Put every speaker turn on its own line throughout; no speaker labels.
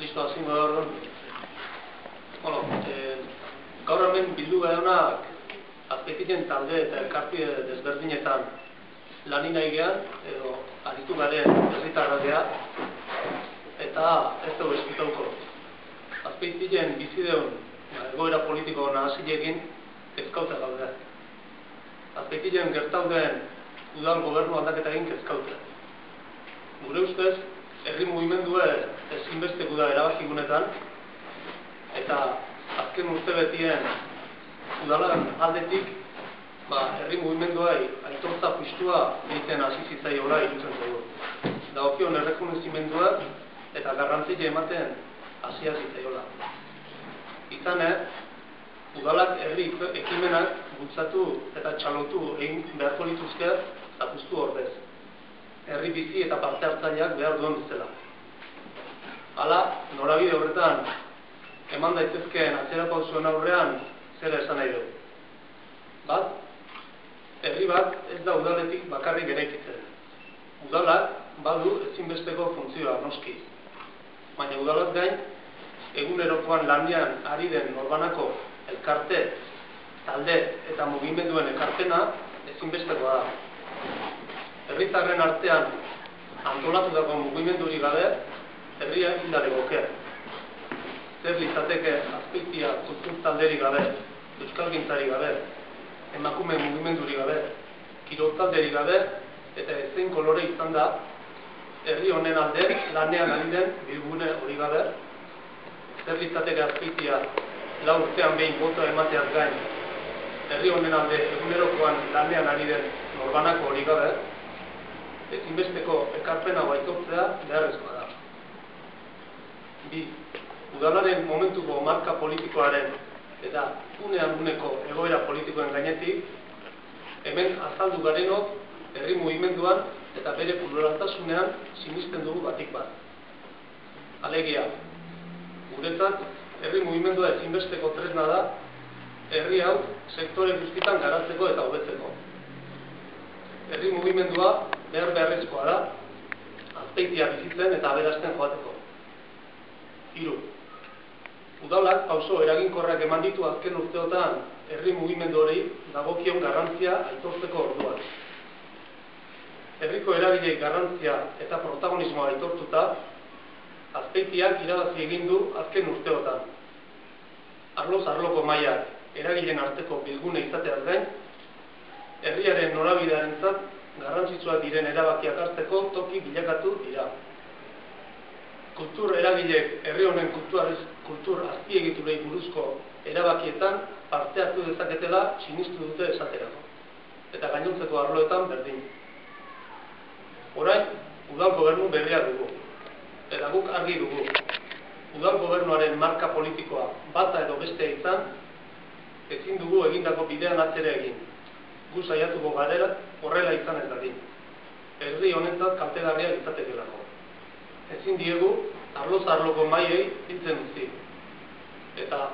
Listo, hazingo da orduan. Bueno, gaur hemen bildu garenak Azpeitiren talde eta elkartide desberdinetan lan nahi gehan, edo aritu garen herritarrak geha, eta ez dugu eskutauko. Azpeitiren bizideun egoera politiko nahasilekin kezkauta gaude. Azpeitiren gertauden udal gobernu aldaketa egin kezkauta. Gure ustez, herri mugimendua ezinbesteko da erabakigunetan, eta azken urtebetien udalan aldetik herri mugimenduai aitortza justua egiten hasi zitzaiola iruditzen zaigu. Dagokion errekonozimendua eta garrantzia ematen hasia zitzaiola. Izan udalak herri ekimenak bultzatu eta txalotu egin beharko lituzke apustu ordez. Herri bizi eta parte hartzaileak behar duen bezala. Hala, norabide horretan eman daitezkeen atzerapausuen aurrean zera esan nahi dugu. Bat, herri bat ez da udaletik bakarrik eraikitzen. Udalak badu ezinbesteko funtzioa noski. Baina udalak gain, egunerokoan lanean ari den norbanako elkarte, talde eta mugimenduen ekarpena ezinbestekoa da. Herritarren artean antolatutako mugimendurik gabe, herria hildare goke. Zer litzateke Azpeitia kultur talderik gabe, euskalgintzari gabe, emakume mugimendurik gabe, kirol talderik gabe, eta ezein kolore izan da, herri honen alde lanean ari den bilgune hori gabe. Zer litzateke Azpeitia lau urtean behin botoa emateaz gain, herri honen alde egunerokoan lanean ari den norbanako hori gabe, ezinbesteko ekarpena aitortzea beharrezkoa da. Bi, udalaren momentuko marka politikoaren eta unean uneko egoera politikoen gainetik, hemen azaldu garenok herri mugimenduan eta bere pluraltasunean sinisten dugu batik bat. Alegia, guretzat herri mugimendua ezinbesteko tresna da herri hau sektore guztietan garatzeko eta hobetzeko. Herri mugimendua beharrezkoa da Azpeitia bizitzen eta aberasten joateko. 3. Udalak pauso eraginkorrak eman ditu azken urteotan herri mugimendu hori dagokion garrantzia aitortzeko orduan. Herriko eragilei garrantzia eta protagonismoa aitortuta, Azpeitiak irabazi egin du azken urteotan. Arloz arloko mailak eragileen arteko bilgune izateaz gain, herriaren norabidearentzat garrantzitsuak diren erabakiak hartzeko toki bilakatu dira. Kultur eragileek herri honen kultur azpiegiturei buruzko erabakietan parte hartu dezaketela sinistu dute esaterako. Eta gainontzeko arloetan berdin. Orain, udal gobernu berria dugu. Eta guk argi dugu. Udal gobernuaren marka politikoa bata edo bestea izan, ezin dugu egindako bidean atzera egin. Gu saiatuko garela horrela izan ez dadin. Herri honentzat kaltegarria izatekelako. Ezin diegu arloz arloko mailei hiltzen utzi. Eta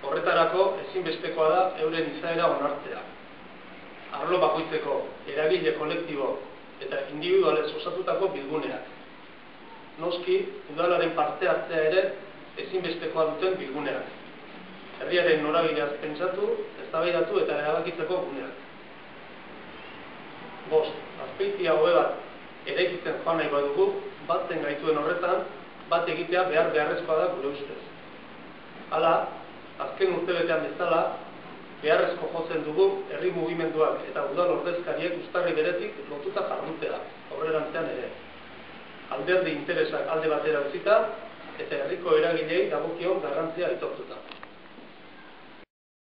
horretarako ezinbestekoa da euren izaera onartzea. Arlo bakoitzeko eragile kolektibo eta individualez osatutako bilguneak. Noski, udalaren parte hartzea ere ezinbestekoa duten bilguneak. Herriaren norabideaz pentsatu, eztabaidatu eta erabakitzeko guneak. 5. Azpeitia hobe bat eraikitzen joan nahi badugu, batzen gaituen horretan, bat egitea beharrezkoa da gure ustez. Hala, azken urtebetean bezala, beharrezko jotzen dugu herri mugimenduak eta udal ordezkariek uztarri beretik lotuta jardutea, aurrerantzean ere. Alderdi interesak alde batera utzita eta herriko eragilei dagokion garrantzia aitortuta.